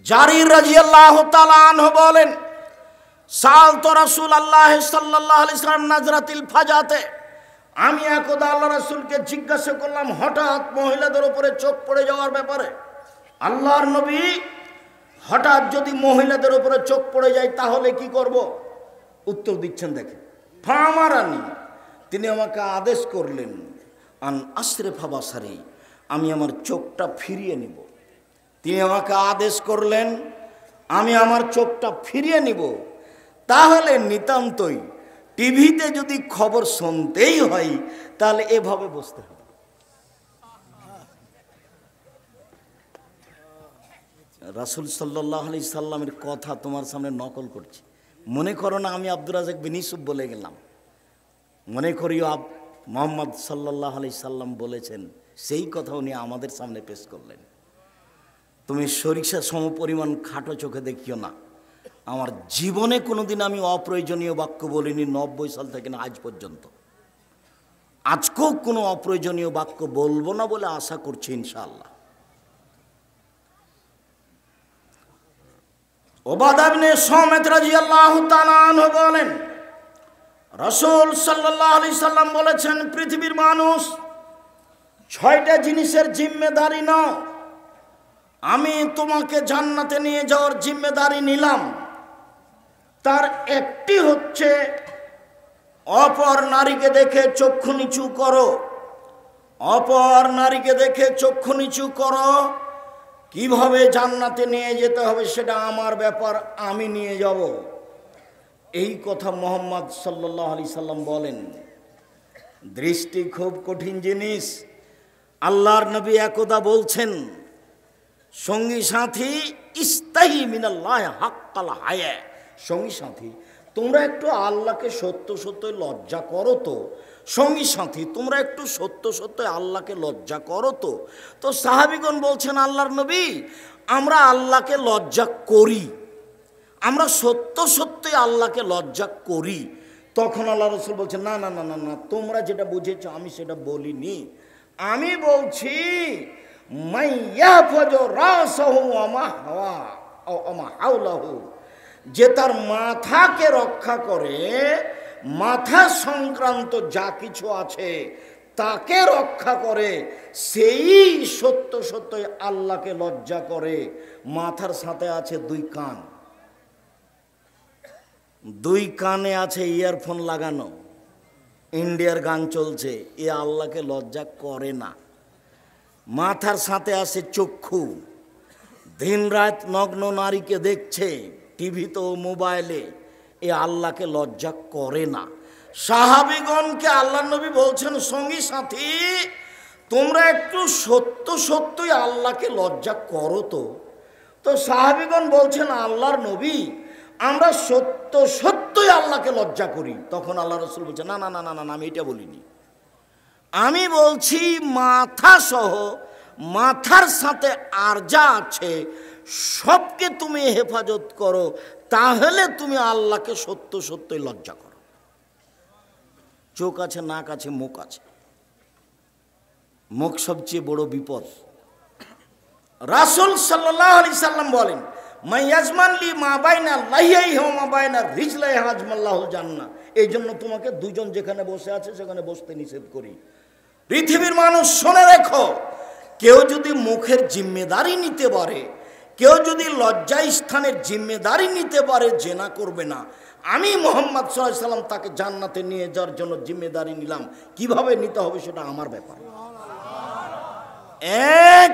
জারির রাদিয়াল্লাহু তাআলা আনহু বলেন, সালতু রাসূলুল্লাহ সাল্লাল্লাহু আলাইহি ওয়াসাল্লাম নাজরাতিল ফাজাতে, আমি একদা আল্লাহ রাসূলকে জিজ্ঞাসা করলাম হঠাৎ মহিলাদের উপরে চোখ পড়ে যাওয়ার ব্যাপারে। আল্লাহর নবী, হঠাৎ যদি মহিলাদের উপরে চোখ পড়ে যায় তাহলে কি করব? উত্তর দিচ্ছেন দেখেন, ফামারানি, তিনি আমাকে আদেশ করলেন, আন আশরিফা বাসারি, আমি আমার চোখটা ফিরিয়ে নিব। তিনি আমাকে আদেশ করলেন আমি আমার চোখটা ফিরিয়ে নিব। তাহলে নিতান্তই টিভিতে যদি খবর শুনতেই হয় তাহলে এভাবে বসতে হবে। রাসূল সাল্লাল্লাহু আলাইহি সাল্লামের কথা তোমার সামনে নকল করছি। মনে করো না আমি আব্দুর রাজ্জাক বিন ইউসুফ বলে গেলাম, মনে করিও মুহাম্মদ সাল্লাল্লাহু আলাইহি সাল্লাম বলেছেন, সেই কথা উনি আমাদের সামনে পেশ করলেন। তুমি সরিষা সমপরিমাণ খাটো চোখে দেখিও না। আমার জীবনে কোনোদিন আমি অপ্রয়োজনীয় বাক্য বলিনি 90 সাল থেকে না আজ পর্যন্ত। আজকেও কোনো অপ্রয়োজনীয় বাক্য বলবো না বলে আশা করছি ইনশাআল্লাহ। উবাদা ইবনে সামিত রাদিয়াল্লাহু তাআলা আনহু বলেন, রাসূল সাল্লাল্লাহু আলাইহি সাল্লাম বলেছেন, পৃথিবীর মানুষ 6টা জিনিসের জিম্মেদারি নাও। আমি তোমাকে জান্নাতে নিয়ে যাওয়ার জিম্মেদারি নিলাম। তার একটি হচ্ছে অপর নারীকে দেখে চক্ষু নিচু করো। অপর নারীকে দেখে চক্ষু নিচু করো। কিভাবে জান্নাতে নিয়ে যেতে হবে সেটা আমার ব্যাপার, আমি নিয়ে যাব। এই কথা মুহাম্মদ সাল্লাল্লাহু আলাইহি সাল্লাম বলেন। দৃষ্টি খুব কঠিন জিনিস। আল্লাহর নবী একদা বলছেন, সঙ্গী সাথী ইস্তাহি মিনাল্লাহ হাক্কাল হায়া, সঙ্গী সাথী তোমরা একটু আল্লাহকে সত্য সত্য লজ্জা করো তো। সঙ্গী সাথী তোমরা একটু সত্য সত্য আল্লাহকে লজ্জা করো তো। তো সাহাবীগণ বলছেন, আল্লাহর নবী আমরা আল্লাহকে লজ্জা করি, আমরা সত্য সত্যই আল্লাহকে লজ্জা করি। তখন আল্লাহ রাসূল বলছেন, না না না না না, তোমরা যেটা বুঝেছো আমি সেটা বলিনি। আমি বলছি মাইয়াফাজু রাসাহু ওয়া মা হাওলাহু, যে তার মাথাকে রক্ষা করে, মাথা সংক্রান্ত যা কিছু আছে তাকে রক্ষা করে, সেই সত্য সত্য আল্লাহকে লজ্জা করে। মাথার সাথে আছে 2 কান, 2 কানে আছে ইয়ারফোন লাগানো, ইন্ডিয়ার গান চলছে, এ আল্লাহকে লজ্জা করে না। মাথার সাথে আছে চক্ষু, দিন রাত নগ্ন নারীকে দেখছে টিভিতে ও মোবাইলে, এ আল্লাহকে লজ্জা করে না। সাহাবীগণকে আল্লাহর নবী বলছেন, সঙ্গী সাথী তোমরা একটু সত্য সত্যই আল্লাহকে লজ্জা করো তো। তো সাহাবীগণ বলছেন, আল্লাহর নবী আমরা সত্য সত্যই আল্লাহকে লজ্জা করি। তখন আল্লাহ রাসূল বলছেন, না না না না না, আমি এটা বলিনি। আমি বলছি মাথা সহ মাথার সাথে আর যা আছে সবকে তুমি হেফাজত করো, তাহলে তুমি আল্লাহকে সত্য সত্যই লজ্জা করো। চোখ আছে, নাক আছে, মুখ আছে। মুখ সবচেয়ে বড় বিপদ। রাসূল সাল্লাল্লাহু আলাইহি সাল্লাম বলেন, মাইয়াজমান লি মা বাইনা লাহিয়াই ওয়া মা বাইনা রিজলাই হাজমাল্লাহুল জান্নাহ। এই জন্য তোমাকে 2 জন যেখানে বসে আছে সেখানে বসতে নিষেধ করি। পৃথিবীর মানুষ শুনে রেখো, কেউ যদি মুখের জিম্মেদারি নিতে পারে, কেউ যদি লজ্জা স্থানের জিম্মেদারি নিতে পারে, জেনা করবে না, আমি মুহাম্মদ সাল্লাল্লাহু আলাইহি সাল্লাম তাকে জান্নাতে নিয়ে যাওয়ার জন্য জিম্মেদারি নিলাম। কিভাবে নিতে হবে সেটা আমার ব্যাপার। এক,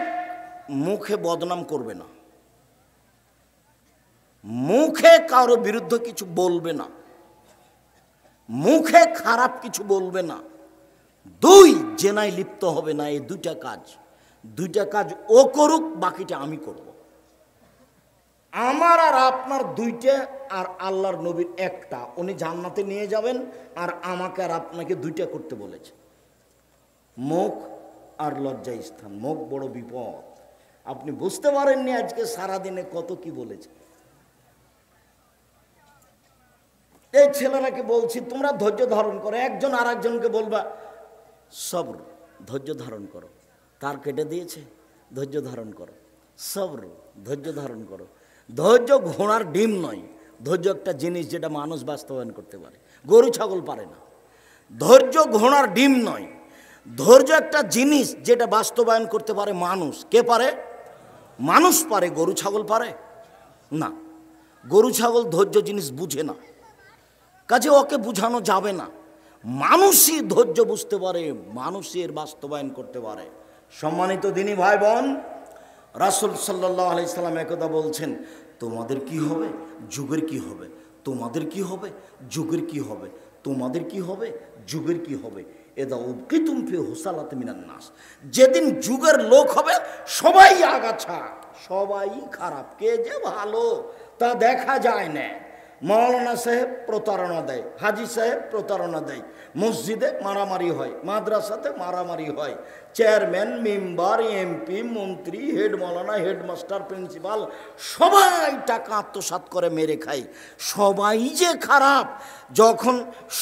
মুখে বদনাম করবে না, মুখে কারো বিরুদ্ধে কিছু বলবে না, মুখে খারাপ কিছু বলবে না। 2, জেনায় লিপ্ত হবে না। এই 2টা কাজ ও করুক, বাকিটা আমি করব। আমার আর আপনার 2টা, আর আল্লাহর নবীর 1টা। উনি জান্নাতে নিয়ে যাবেন, আর আমাকে আর আপনাকে 2টা করতে বলেছে, মুখ আর লজ্জা স্থান। মুখ বড় বিপদ। আপনি বুঝতে পারেননি আজকে সারাদিনে কত কি বলেছে। এই ছেলেরাকে বলছি তোমরা ধৈর্য ধারণ করো। একজন আর একজনকে বলবা সবর, ধৈর্য ধারণ করো। তার কেটে দিয়েছে, ধৈর্য ধারণ করো। সবর, ধৈর্য ধারণ করো। ধৈর্য ঘোড়ার ডিম নয়। ধৈর্য একটা জিনিস যেটা মানুষ বাস্তবায়ন করতে পারে, গরু ছাগল পারে না। ধৈর্য ঘোড়ার ডিম নয়। ধৈর্য একটা জিনিস যেটা বাস্তবায়ন করতে পারে মানুষ। কে পারে? মানুষ পারে। গরু ছাগল পারে না। গরু ছাগল ধৈর্য জিনিস বুঝে না, কাজে ওকে বুঝানো যাবে না। মানুষই ধৈর্য বুঝতে পারে, মানুষই এর বাস্তবায়ন করতে পারে। সম্মানিত দিনী ভাই বোন, রাসূল সাল্লাল্লাহু আলাইহি সাল্লাম একদা বলছেন, তোমাদের কি হবে, যুগের কি হবে, তোমাদের কি হবে, যুগের কি হবে, তোমাদের কি হবে, যুগের কি হবে। এদা উবকিতুম ফি হুসালাত মিনান নাস, যেদিন যুগের লোক হবে সবাই আগাছা, সবাই খারাপ। কে যে ভালো তা দেখা যায় না। মৌলানা সাহেব প্রতারণা দেয়, হাজি সাহেব প্রতারণা দেয়, মসজিদে মারামারি হয়, মাদ্রাসাতে মারামারি হয়, চেয়ারম্যান, মেম্বার, এমপি, মন্ত্রী, হেড মৌলানা, হেডমাস্টার, প্রিন্সিপাল সবাই টাকা আত্মসাৎ করে মেরে খায়। সবাই যে খারাপ। যখন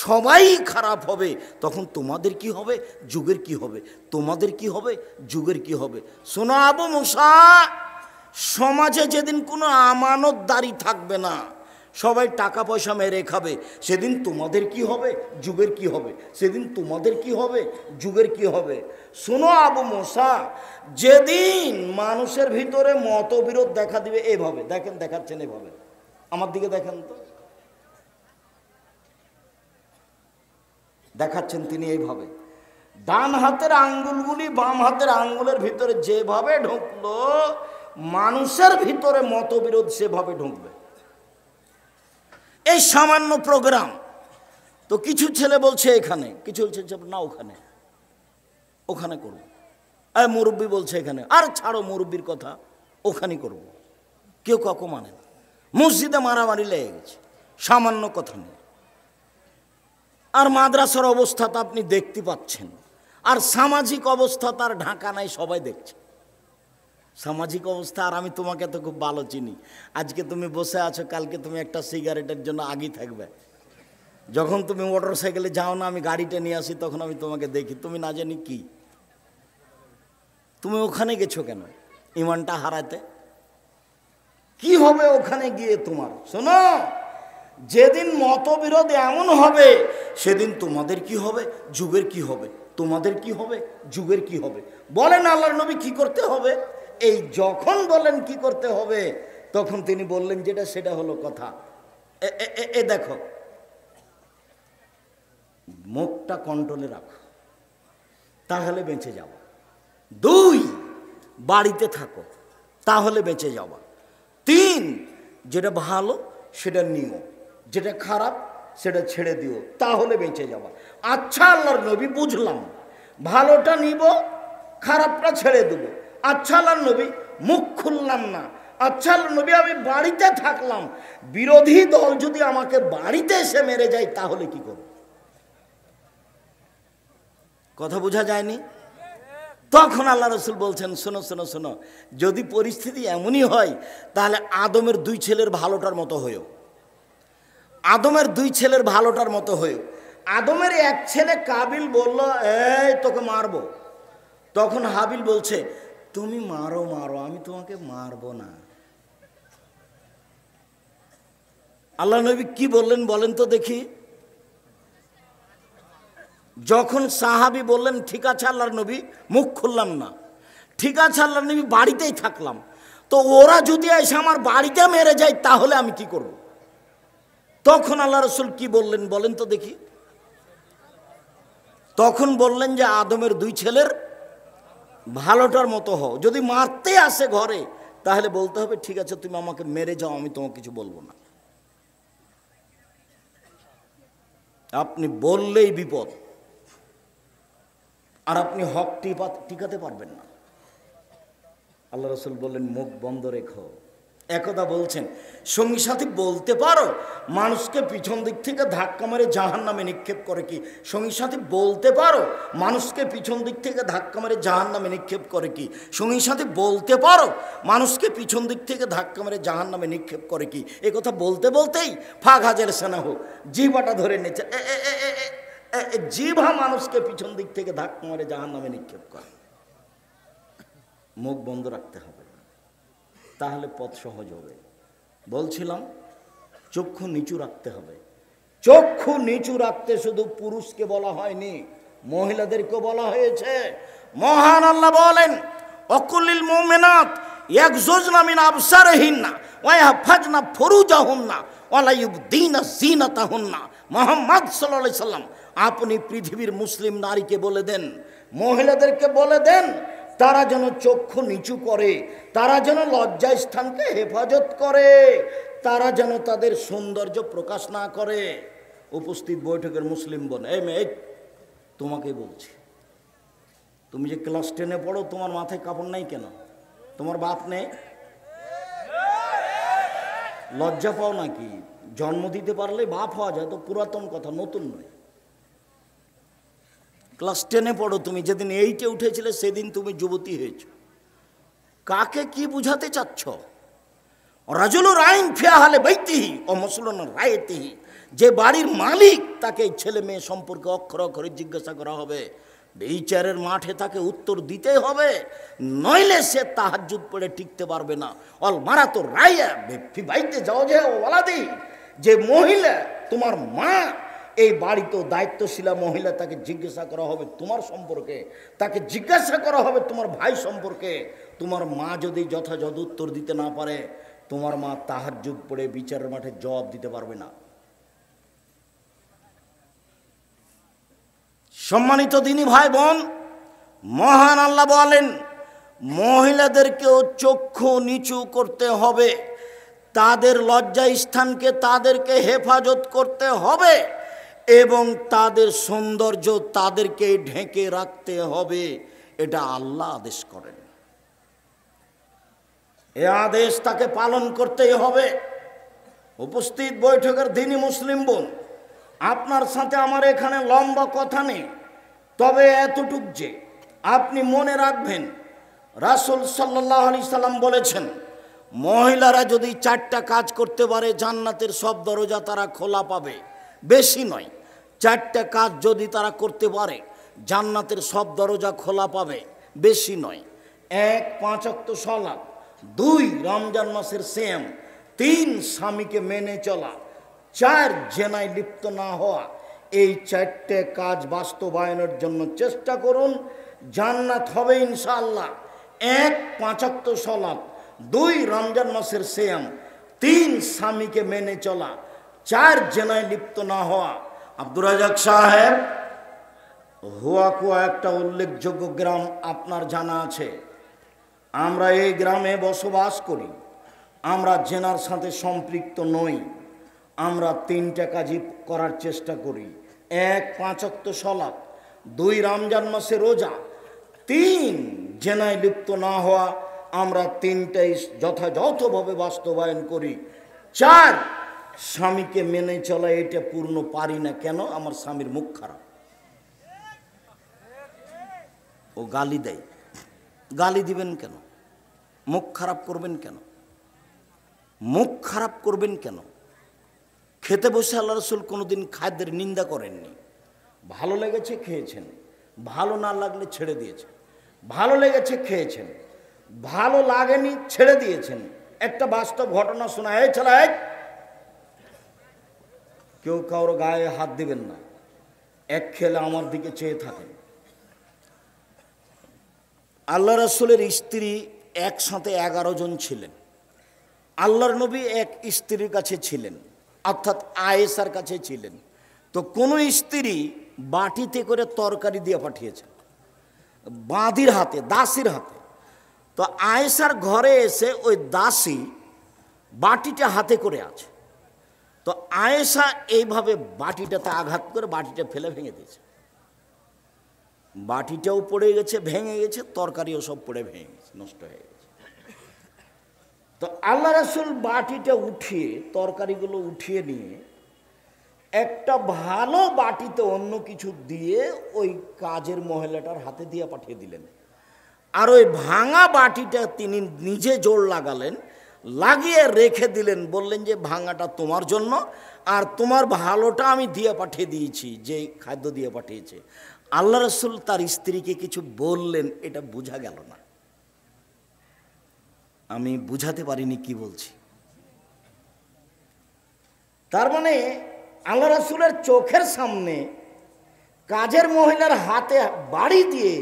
সবাই খারাপ হবে তখন তোমাদের কি হবে, যুগের কি হবে, তোমাদের কি হবে, যুগের কি হবে। শোনো আবু মুসা, সমাজে যেদিন কোনো আমানতদারি থাকবে না, সবাই টাকা পয়সা মেরে খাবে, সেদিন তোমাদের কি হবে, যুগের কি হবে, সেদিন তোমাদের কি হবে, যুগের কি হবে। শোনো আবু মুসা, যেদিন মানুষের ভিতরে মতবিরোধ দেখা দিবে, এভাবে দেখেন, দেখাচ্ছেন এভাবে, আমার দিকে দেখেন তো, দেখাচ্ছেন তিনি এইভাবে, ডান হাতের আঙ্গুলগুলি বাম হাতের আঙ্গুলের ভিতরে যেভাবে ঢুকলো, মানুষের ভিতরে মতবিরোধ সেভাবে ঢুকবে। এই সামান্য প্রোগ্রাম তো কিছু ছেলে বলছে এখানে, কিছু বলছে না ওখানে, ওখানে করব। আর মুরব্বী বলছে এখানে, আর ছাড়ো মুরব্বীর কথা, ওখানে করব। কেউ কাকু মানে না। মসজিদে মারামারি লেগে গেছে সামান্য কথা নিয়ে। আর মাদ্রাসার অবস্থা তো আপনি দেখতে পাচ্ছেন। আর সামাজিক অবস্থা তার ঢাকা নাই, সবাই দেখছে সামাজিক অবস্থা। আর আমি তোমাকে তো খুব ভালো চিনি। আজকে তুমি বসে আছো, কালকে তুমি একটা সিগারেটের জন্য আগেই থাকবে। যখন তুমি মোটর সাইকেলে যাও না, আমি গাড়িটা নিয়ে আসি, তখন আমি তোমাকে দেখি, তুমি না জানি কি, তুমি ওখানে গেছো কেন, ইমানটা হারাতে? কি হবে ওখানে গিয়ে তোমার? শোনো, যেদিন মতবিরোধ এমন হবে, সেদিন তোমাদের কি হবে, যুগের কি হবে, তোমাদের কি হবে, যুগের কি হবে। বলেন আল্লাহর নবী কি করতে হবে? এই যখন বলেন কি করতে হবে, তখন তিনি বললেন যেটা সেটা হলো কথা। এ দেখো, মুখটা কন্ট্রোলে রাখো, তাহলে বেঁচে যাও। 2, বাড়িতে থাকো, তাহলে বেঁচে যাওয়া। 3, যেটা ভালো সেটা নিও, যেটা খারাপ সেটা ছেড়ে দিও, তাহলে বেঁচে যাওয়া। আচ্ছা আল্লাহর নবী, বুঝলাম, ভালোটা নিব, খারাপটা ছেড়ে দেবো। আচ্ছা আল্লাহর নবী, মুখ খুললাম না। আচ্ছা আল্লাহর নবী, আমি বাড়িতে থাকলাম, বিরোধী দল যদি আমাকে বাড়িতে এসে মেরে যায়, তাহলে কি করব? কথা বোঝা যায়নি? তখন আল্লাহ রসুল বলছেন, শোনো শোনো শোনো, যদি পরিস্থিতি এমনই হয়, তাহলে আদমের 2 ছেলের ভালোটার মতো হয়েও, আদমের 2 ছেলের ভালোটার মতো হয়েও। আদমের এক ছেলে কাবিল বলল, এই তোকে মারবো। তখন হাবিল বলছে, তুমি মারো মারো, আমি তোমাকে মারবো না। আল্লাহ নবী কি বললেন বলেন তো দেখি? যখন সাহাবী বললেন, ঠিক আছে আল্লাহর নবী, মুখ খুললাম না, ঠিক আছে আল্লাহর নবী, বাড়িতেই থাকলাম, তো ওরা যদি এসে আমার বাড়িতে মেরে যায়, তাহলে আমি কি করব? তখন আল্লাহ রসুল কি বললেন বলেন তো দেখি? তখন বললেন যে আদমের 2 ছেলের ভালোটার মতো হও। যদি মারতে আসে ঘরে, তাহলে বলতে হবে, ঠিক আছে তুমি আমাকে মেরে যাও, আমি তোমাকে কিছু বলবো না। আপনি বললেই বিপদ, আর আপনি হক টিকাতে পারবেন না। আল্লাহ রসুল বললেন, মুখ বন্ধ রেখো। একদা বলছেন, সঙ্গী সাথী বলতে পারো, মানুষকে পিছন দিক থেকে ধাক্কা মেরে জাহান্নামে নিক্ষেপ করে কি? সঙ্গী সাথী বলতে পারো, মানুষকে পিছন দিক থেকে ধাক্কা মেরে জাহান্নামে নিক্ষেপ করে কি? সঙ্গী সাথী বলতে পারো, মানুষকে পিছন দিক থেকে ধাক্কা মেরে জাহান্নামে নিক্ষেপ করে কি? এ কথা বলতে বলতেই ফাঁক হাজের সেনা হোক, জিভাটা ধরে নিচ্ছে। জিভা মানুষকে পিছন দিক থেকে ধাক্কা মেরে জাহান্নামে নিক্ষেপ করে। মুখ বন্ধ রাখতে হবে, তাহলে পথ সহজ হবে। বলছিলাম চক্ষু নিচু রাখতে হবে। চক্ষু নিচু রাখতে শুধু পুরুষকে বলা হয়নি, মহিলাদেরকে বলা হয়েছে। মহান আল্লাহ বলেন, অকুলিল মুমিনাত ইয়াগজুজনা মিন আবসারিহিন্না ওয়া ইয়াহফাজনা ফুরুজাহুন্না ওয়া লা ইউবদিনা যিনাতাহুন্না। মুহাম্মদ সাল্লাল্লাহু আলাইহি সাল্লাম, আপনি পৃথিবীর মুসলিম নারীকে বলে দেন, মহিলাদেরকে বলে দেন, তারা যেন চক্ষু নিচু করে, তারা যেন লজ্জা স্থানকে হেফাজত করে, তারা যেন তাদের সৌন্দর্য প্রকাশ না করে। উপস্থিত বৈঠকের মুসলিম বোন, এই মেয়ে তোমাকে বলছি, তুমি যে ক্লাস 10-এ পড়ো, তোমার মাথায় কাপড় নাই কেন? তোমার বাপ নেই? লজ্জা পাও নাকি? জন্ম দিতে পারলে বাপ হওয়া যায়, তো পুরাতন কথা, নতুন নয়। ক্লাস 10-এ পড়ো তুমি, যেদিন 8-এ উঠেছিলে সেদিন তুমি যুবতী হয়েছ। কাকে কি বুঝাতে চাচ্ছ? রাজুলুর আইন ফিয়া হালে বাইতিহি ও মুসলমান রায়তিহি, যে বাড়ির মালিক তাকে ছেলে মেয়ে সম্পর্কে অক্ষর অক্ষরে জিজ্ঞাসা করা হবে, বিচারের মাঠে তাকে উত্তর দিতে হবে, নইলে সে তাহাজ্জুদ পড়ে টিকতে পারবে না। অল মারা তো রায়া ফি বাইতে যাও যে ওয়ালাদি, যে মহিলা তোমার মা, এই বাড়িতে দায়িত্বশীলা মহিলা, তাকে জিজ্ঞাসা করা হবে তোমার সম্পর্কে, তাকে জিজ্ঞাসা করা হবে তোমার ভাই সম্পর্কে। তোমার মা যদি যথাযথ উত্তর দিতে না পারে, তোমার মা তাহাজ্জুদ পড়ে বিচারের মাঠে জবাব দিতে পারবে না। সম্মানিত দিনী ভাই বোন, মহান আল্লাহ বলেন, মহিলাদেরকেও চক্ষু নিচু করতে হবে, তাদের লজ্জা স্থানকে তাদেরকে হেফাজত করতে হবে, এবং তাদের সৌন্দর্য তাদেরকে ঢেকে রাখতে হবে। এটা আল্লাহ আদেশ করেন, এ আদেশ তাকে পালন করতেই হবে। উপস্থিত বৈঠকের দিনী মুসলিম বোন, আপনার সাথে আমার এখানে লম্বা কথা নেই, তবে এতটুক যে আপনি মনে রাখবেন, রাসূল সাল্লাল্লাহু আলাইহি সাল্লাম বলেছেন, মহিলারা যদি 4টা কাজ করতে পারে, জান্নাতের সব দরজা তারা খোলা পাবে। বেশি নয়, 4টা কাজ যদি তারা করতে পারে, জান্নাতের সব দরজা খোলা পাবে। বেশি নয়। 1, 5 ওয়াক্ত সালাত, 2 রমজান মাসের সিয়াম, 3 স্বামীকে মেনে চলা, 4 জেনায় লিপ্ত না হওয়া। এই 4টে কাজ বাস্তবায়নের জন্য চেষ্টা করুন, জান্নাত হবে ইনশাআল্লাহ। 1, 5 ওয়াক্ত সালাত, 2 রমজান মাসের সিয়াম, 3 স্বামীকে মেনে চলা, 4 জেনায় লিপ্ত না হওয়া। আব্দুর রাজ্জাক সাহেব, হুয়াকুয়া একটা উল্লেখযোগ্য গ্রাম আপনার জানা আছে। আমরা এই গ্রামে বসবাস করি, আমরা জেনার সাথে সম্পৃক্ত নই। আমরা 3টা কাজই করার চেষ্টা করি। 1, 5 ওয়াক্ত সালাত, 2 রমজান মাসে রোজা, 3 জেনায় লিপ্ত না হওয়া। আমরা 3টাই যথাযথভাবে বাস্তবায়ন করি। 4 স্বামীকে মেনে চলা, এটা পূর্ণ পারি না। কেন? আমার স্বামীর মুখ খারাপ, ও গালি দেয়। গালি দিবেন কেন? মুখ খারাপ করবেন কেন? মুখ খারাপ করবেন কেন? খেতে বসে আল্লাহ রাসূল কোনোদিন খাদ্যের নিন্দা করেননি। ভালো লেগেছে খেয়েছেন, ভালো না লাগলে ছেড়ে দিয়েছেন। ভালো লেগেছে খেয়েছেন, ভালো লাগেনি ছেড়ে দিয়েছেন। একটা বাস্তব ঘটনা শোনা। এই ছেলে, কেউ কারোর গায়ে হাত দিবেন না, এক খেলে আমার দিকে চেয়ে থাকেন। আল্লাহ রাসূলের স্ত্রী একসাথে 11 জন ছিলেন। আল্লাহর নবী এক স্ত্রীর কাছে ছিলেন, অর্থাৎ আয়েশার কাছে ছিলেন। তো কোনো স্ত্রী বাটিতে করে তরকারি দিয়ে পাঠিয়েছেন বাঁধির হাতে, দাসীর হাতে। তো আয়েশার ঘরে এসে ওই দাসী বাটিটা হাতে করে আছে। তো আয়েশা এইভাবে বাটিটাতে আঘাত করে বাটিটা ফেলে ভেঙে দিয়েছে। বাটিটাও পড়ে গেছে, ভেঙে গেছে, তরকারিও সব পড়ে ভেঙে গেছে, নষ্ট হয়ে গেছে। তো আল্লাহ রাসূল বাটিটা উঠিয়ে, তরকারিগুলো উঠিয়ে নিয়ে একটা ভালো বাটিতে অন্য কিছু দিয়ে ওই কাজের মহিলাটার হাতে দিয়ে পাঠিয়ে দিলেন। আর ওই ভাঙা বাটিটা তিনি নিজে জোর লাগালেন, লাগিয়ে রেখে দিলেন। বললেন যে ভাঙাটা তোমার জন্য, আর তোমার ভালোটা আমি দিয়ে পাঠিয়ে দিয়েছি, যে খাদ্য দিয়ে পাঠিয়েছে। আল্লাহ রাসূল তার স্ত্রীকে কিছু বললেন, এটা বোঝা গেল না। আমি বুঝাতে পারিনি কি বলছি। তার মানে আল্লাহ রাসূলের চোখের সামনে কাজের মহিলার হাতে বাড়ি দিয়ে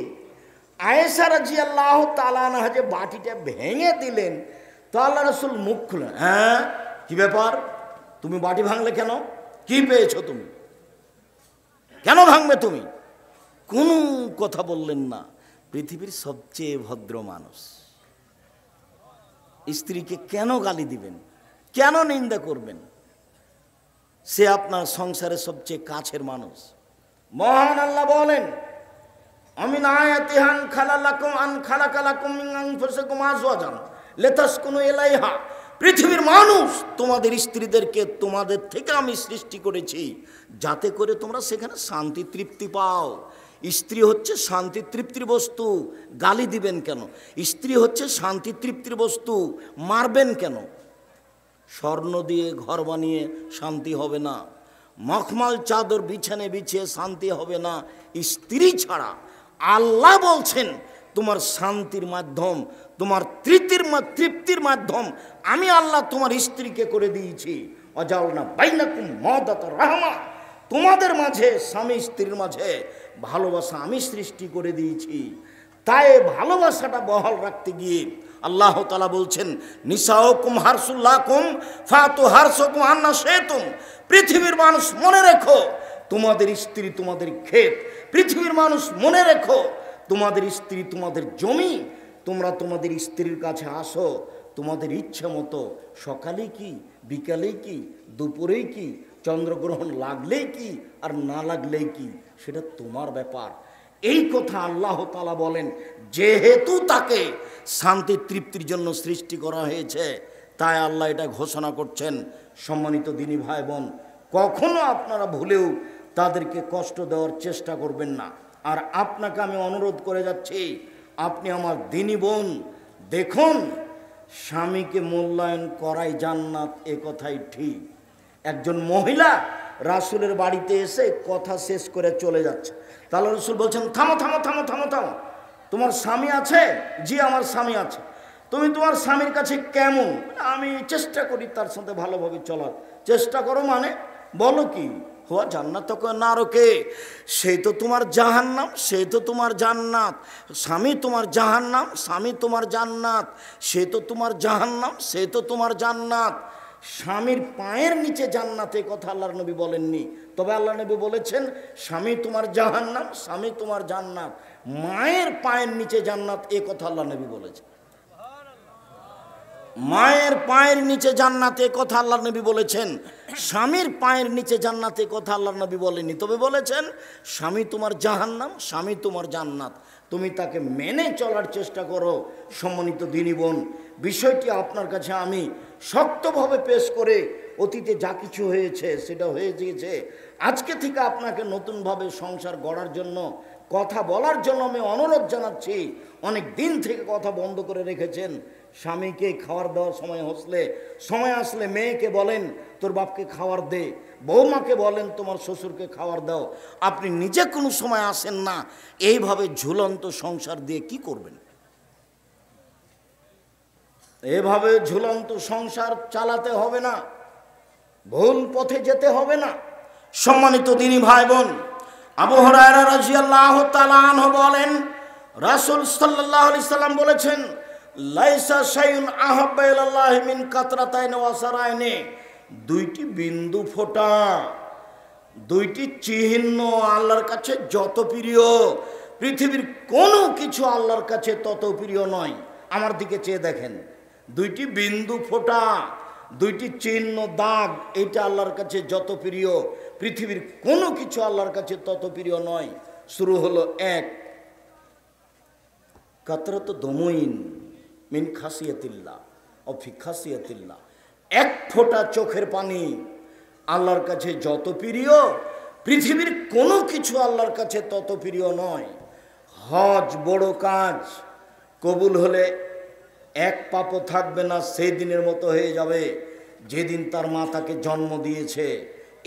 আয়েশা রাদিয়াল্লাহু তাআলা আনহা যে বাটিটা ভেঙে দিলেন, তো আল্লাহ রাসূল মুখ খুললেন, হ্যাঁ কি ব্যাপার, তুমি বাটি ভাঙলে কেন, কি পেয়েছো তুমি, কেন ভাঙবে তুমি? কোনো কথা বললেন না। পৃথিবীর সবচেয়ে ভদ্র মানুষ, স্ত্রীকে কেন গালি দিবেন, কেন নিন্দা করবেন? সে আপনার সংসারের সবচেয়ে কাছের মানুষ। মহান আল্লাহ বলেন, আমিন আয়াতিহান খালালাকুম আন খালাকালাকুম মিন আনফুসিকুম আজওয়াজান লিতাসকুনু ইলাইহা। পৃথিবীর মানুষ, তোমাদের স্ত্রীদেরকে তোমাদের থেকে আমি সৃষ্টি করেছি যাতে করে তোমরা সেখানে শান্তি তৃপ্তি পাও। স্ত্রী হচ্ছে শান্তি তৃপ্তির বস্তু, গালি দিবেন কেন? স্ত্রী হচ্ছে শান্তি তৃপ্তির বস্তু, মারবেন কেন? স্বর্ণ দিয়ে ঘর বানিয়ে শান্তি হবে না, মখমল চাদর বিছানে বিছিয়ে শান্তি হবে না স্ত্রী ছাড়া। আল্লাহ বলছেন তোমার শান্তির মাধ্যম, তোমার তৃপ্তির মাধ্যম আমি আল্লাহ তোমার স্ত্রীকে করে দিয়েছি। অজালনা বাইনাকুম মাওদাতার রাহমা, তোমাদের মাঝে স্বামী স্ত্রীর মাঝে ভালোবাসা আমি সৃষ্টি করে দিয়েছি। তাই ভালোবাসাটা বহাল রাখতে গিয়ে আল্লাহ তাআলা বলছেন, নিসাউকুম হারসুল্লাকুম ফাতু হারসুকুম আন্না শাইতুম। পৃথিবীর মানুষ মনে রেখো, তোমাদের স্ত্রী তোমাদের ক্ষেত। পৃথিবীর মানুষ মনে রেখো, তোমাদের স্ত্রী তোমাদের জমি। তোমরা তোমাদের স্ত্রীর কাছে আসো তোমাদের ইচ্ছে মতো, সকালে কি, বিকালে কি, দুপুরেই কি, চন্দ্রগ্রহণ লাগলেই কি আর না লাগলেই কি, সেটা তোমার ব্যাপার। এই কথা আল্লাহ তাআলা বলেন। যেহেতু তাকে শান্তি তৃপ্তির জন্য সৃষ্টি করা হয়েছে, তাই আল্লাহ এটা ঘোষণা করছেন। সম্মানিত দিনী ভাই বোন, কখনো আপনারা ভুলেও তাদেরকে কষ্ট দেওয়ার চেষ্টা করবেন না। আর আপনাকে আমি অনুরোধ করে যাচ্ছি, আপনি আমার দিনী বোন, দেখুন স্বামীকে মূল্যায়ন করাই জান্নাত, এ কথাই ঠিক। একজন মহিলা রাসূলের বাড়িতে এসে কথা শেষ করে চলে যাচ্ছে, তাহলে রাসূল বলছেন, থামো থামো থামো থামো থামো, তোমার স্বামী আছে? জি আমার স্বামী আছে। তুমি তোমার স্বামীর কাছে কেমন? আমি চেষ্টা করি তার সাথে ভালোভাবে চলার। চেষ্টা করো মানে বলো কি? হুয়া জান্নাত না রোকে, সেই তো তোমার জাহান্নাম, সেই তো তোমার জান্নাত। স্বামী তোমার জাহান্নাম, স্বামী তোমার জান্নাত। সে তো তোমার জাহান্নাম, সে তো তোমার জান্নাত। স্বামীর পায়ের নিচে জান্নাত, এ কথা আল্লাহর নবী বলেননি। তবে আল্লাহ নবী বলেছেন স্বামী তোমার জাহান্নাম, স্বামী তোমার জান্নাত। মায়ের পায়ের নিচে জান্নাত, এ কথা আল্লাহ নবী বলেছেন। মায়ের পায়ের নিচে জান্নাতে কথা আল্লাহ নবী বলেছেন। স্বামীর পায়ের নিচে জান্নাতে কথা আল্লাহ নবী বলেননি, তবে বলেছেন স্বামী তোমার জাহান্নাম, স্বামী তোমার জান্নাত। তুমি তাকে মেনে চলার চেষ্টা করো। সম্মানিত দিনী বোন, বিষয়টি আপনার কাছে আমি শক্তভাবে পেশ করে, অতীতে যা কিছু হয়েছে সেটা হয়ে গিয়েছে, আজকে থেকে আপনাকে নতুনভাবে সংসার গড়ার জন্য, কথা বলার জন্য আমি অনুরোধ জানাচ্ছি। অনেক দিন থেকে কথা বন্ধ করে রেখেছেন। স্বামীকে খাবার দেওয়ার সময় আসলে মেয়েকে বলেন তোর বাপকে খাবার দে, বৌমাকে বলেন তোমার শ্বশুরকে খাবার দাও। আপনি নিজে কোনো সময় আসেন না। এইভাবে ঝুলন্ত সংসার দিয়ে কি করবেন? এভাবে ঝুলন্ত সংসার চালাতে হবে না, ভুল পথে যেতে হবে না। সম্মানিত দিনী ভাই বোন, আবু হুরায়রা রাদিয়াল্লাহু তাআলা আনহু বলেন, রাসূল সাল্লাল্লাহু আলাইহি সাল্লাম বলেছেন, লাইসা শাইউন আহাব্বা ইলাল্লাহি মিন কাতরাতাইনি ওয়া সারাইনি। দুইটি বিন্দু ফোঁটা, দুইটি চিহ্ন আল্লাহর কাছে যত প্রিয়, পৃথিবীর কোনো কিছু আল্লাহর কাছে তত প্রিয় নয়। আমার দিকে চেয়ে দেখেন, দুইটি বিন্দু ফোঁটা, দুইটি চিহ্ন দাগ, এটা আল্লাহর কাছে যত প্রিয়, পৃথিবীর কোনো কিছু আল্লাহর কাছে তত প্রিয় নয়। শুরু হলো এক, কাতরাত দমইন মিন খাসিয়াতিল্লাহ ও ফি খাসিয়াতিল্লাহ। এক ফোঁটা চোখের পানি আল্লাহর কাছে যত প্রিয়, পৃথিবীর কোনো কিছু আল্লাহর কাছে তত প্রিয় নয়। হজ বড় কাজ, কবুল হলে এক পাপও থাকবে না, সেই দিনের মতো হয়ে যাবে যেদিন তার মা তাকে জন্ম দিয়েছে।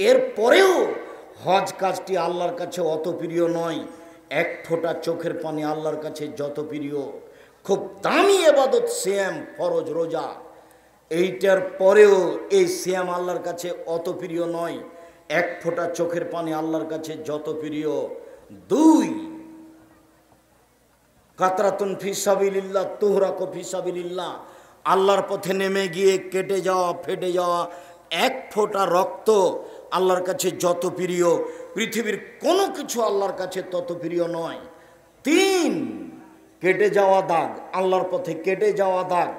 এরপরেও হজ কাজটি আল্লাহর কাছে অত প্রিয় নয়। এক ফোঁটা চোখের পানি আল্লাহর কাছে যত প্রিয়। খুব দামি ইবাদত সিয়াম, ফরজ রোজা। এইটার পরেও এই সিয়াম আল্লাহর কাছে অত প্রিয় নয়। এক ফোঁটা চোখের পানি আল্লাহর কাছে যত প্রিয়। 2 কাতরাতুন ফি সাবিলিল্লাহ তুহরাকু ফি সাবিলিল্লাহ, আল্লাহর পথে নেমে গিয়ে কেটে যাওয়া, ফেটে যাওয়া এক ফোঁটা রক্ত আল্লাহর কাছে যত প্রিয়, পৃথিবীর কোনো কিছু আল্লাহর কাছে তত প্রিয় নয়। 3 কেটে যাওয়া দাগ, আল্লাহর পথে কেটে যাওয়া দাগ,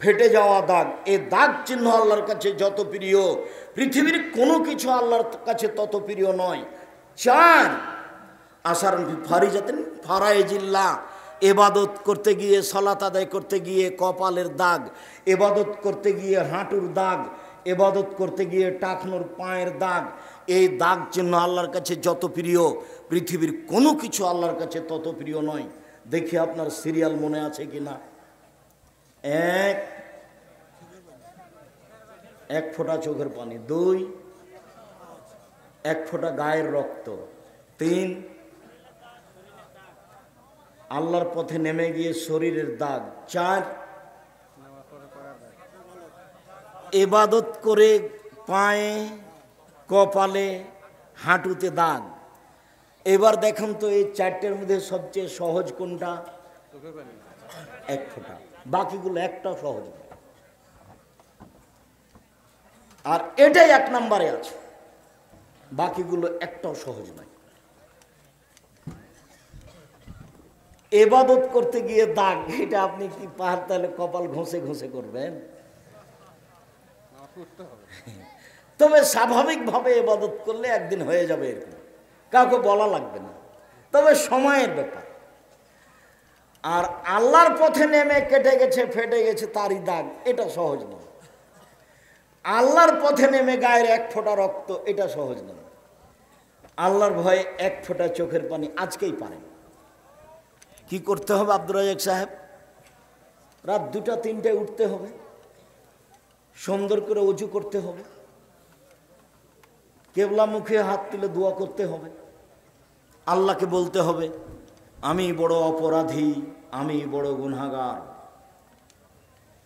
ফেটে যাওয়া দাগ, এ দাগ চিহ্ন আল্লাহর কাছে যত প্রিয়, পৃথিবীর কোনো কিছু আল্লাহর কাছে তত প্রিয় নয়। 4 আসারন ফারিজাতেন ফারাইজিল্লাহ, এবাদত করতে গিয়ে, সালাত আদায় করতে গিয়ে কপালের দাগ, এবাদত করতে গিয়ে হাঁটুর দাগ, এবাদত করতে গিয়ে টাকনোর পায়ের দাগ, এই দাগ চিহ্ন আল্লাহর কাছে যত প্রিয়, পৃথিবীর কোনো কিছু আল্লাহর কাছে তত প্রিয় নয়। দেখি আপনার সিরিয়াল মনে আছে কিনা। এক ফোঁটা চোখের পানি, 2 এক ফোঁটা গায়ের রক্ত, 3 আল্লাহর পথে নেমে গিয়ে শরীরের দাগ, 4 ইবাদত করে পায়ে, কপালে, হাঁটুতে দাগ। এবার দেখুন তো এই 4টের মধ্যে সবচেয়ে সহজ কোনটা? এক ফোঁটা। বাকিগুলো একটাও সহজ নয়। আর এটাই 1 নম্বরে আছে, বাকিগুলো একটাও সহজ নয়। ইবাদত করতে গিয়ে দাগ, এটা আপনি কি পাহাড় তাহলে কপাল ঘষে ঘষে করবেন? তবে স্বাভাবিকভাবে ইবাদত করলে একদিন হয়ে যাবে, এরকম কাউকে বলা লাগবে না, তবে সময়ের ব্যাপার। আর আল্লাহর পথে নেমে কেটে গেছে, ফেটে গেছে, তারই দাগ, এটা সহজ নয়। আল্লাহর পথে নেমে গায়ের এক ফোঁটা রক্ত, এটা সহজ নয়। আল্লাহর ভয়ে এক ফোঁটা চোখের পানি আজকেই পারেন। কি করতে হবে আব্দুর রাজ্জাক সাহেব? রাত 2টা-3টায় উঠতে হবে, সুন্দর করে ওযু করতে হবে, কেবলা মুখে হাত তুলে দোয়া করতে হবে, আল্লাহকে বলতে হবে আমি বড় অপরাধী, আমি বড় গুনাহগার,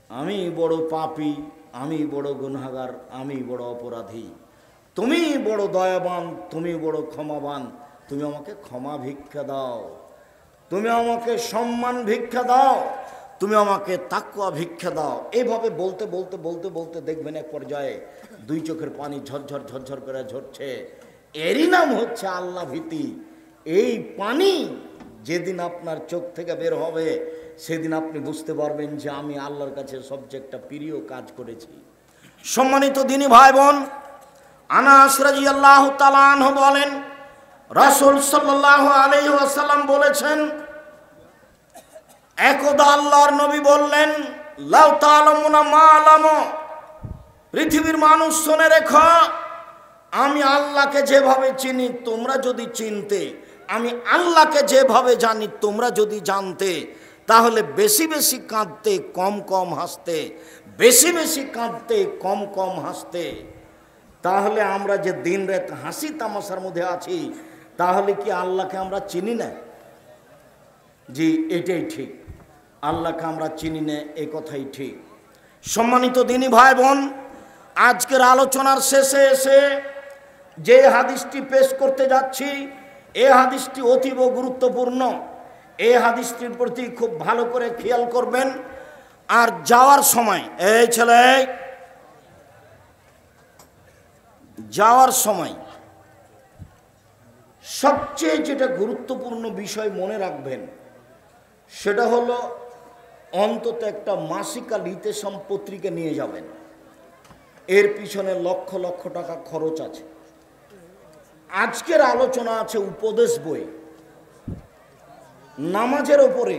আমি বড় পাপী, আমি বড় গুনাহগার, আমি বড় অপরাধী। তুমি বড় দয়াবান, তুমি বড় ক্ষমাবান, তুমি আমাকে ক্ষমা ভিক্ষা দাও, তুমি আমাকে সম্মান ভিক্ষা দাও, তুমি আমাকে তাকওয়া ভিক্ষা দাও। এইভাবে বলতে বলতে বলতে বলতে দেখবেন এক পর্যায়ে 2 চোখের পানি ঝরঝর ঝরঝর করে ঝরছে। এরই নাম হচ্ছে আল্লাহ ভীতি। এই পানি যেদিন আপনার চোখ থেকে বের হবে, সেদিন আপনি বুঝতে পারবেন যে আমি আল্লাহর কাছে সবচেয়ে একটা প্রিয় কাজ করেছি। সম্মানিত দিনী ভাই বোন, আনাস রাদিয়াল্লাহু তাআলা আনহু বলেন, রাসূল সাল্লাল্লাহু আলাইহি ওয়াসাল্লাম বলেছেন, একদা আল্লাহর নবী বললেন, লাউ তাআলামুনা মা আলামু, পৃথিবীর মানুষ শুনে রেখো, আমি আল্লাহকে যেভাবে চিনি তোমরা যদি চিনতে, আমি আল্লাহকে যেভাবে জানি তোমরা যদি জানতে, তাহলে বেশি বেশি কাঁদতে, কম কম হাসতে, বেশি বেশি কাঁদতে, কম কম হাসতে। তাহলে আমরা যে দিন রাত হাসি তামাশার মধ্যে আছি, তাহলে কি আল্লাহকে আমরা চিনি না? জি, এটাই ঠিক, আল্লাহকে আমরা চিনি না, এই কথাই ঠিক। সম্মানিত দিনী ভাই বোন, আজকের আলোচনার শেষে এসে যে হাদিসটি পেশ করতে যাচ্ছি, এই হাদিসটি অতীব গুরুত্বপূর্ণ। এই হাদিসটির প্রতি খুব ভালো করে খেয়াল করবেন। আর যাওয়ার সময়, এই ছেলে, যাওয়ার সময় সবচেয়ে যেটা গুরুত্বপূর্ণ বিষয় মনে রাখবেন, সেটা হলো অন্তত একটা মাসিকা লিতেশন পত্রিকা নিয়ে যাবেন। এর পিছনে লক্ষ লক্ষ টাকা খরচ আছে। আজকের আলোচনা আছে উপদেশ বই, নামাজের ওপরে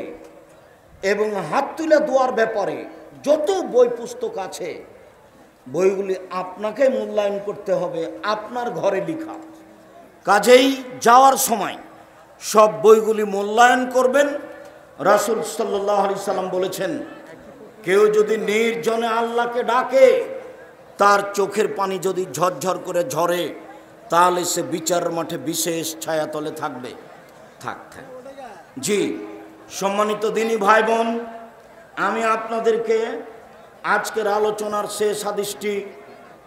এবং হাত তুলে দোয়ার ব্যাপারে। যত বই পুস্তক আছে, বইগুলি আপনাকে মূল্যায়ন করতে হবে, আপনার ঘরে লেখা। কাজেই যাওয়ার সময় সব বইগুলি মূল্যায়ন করবেন। রাসূল সাল্লাল্লাহু আলাইহি সাল্লাম বলেছেন, কেউ যদি নির্জনে আল্লাহকে ডাকে, তার চোখের পানি যদি ঝরঝর করে ঝরে, তাহলে সে বিচারের মাঠে বিশেষ ছায়াতলে থাকবে। থাক। জি, সম্মানিত দিনী ভাই বোন, আমি আপনাদেরকে আজকের আলোচনার শেষ হাদিসটি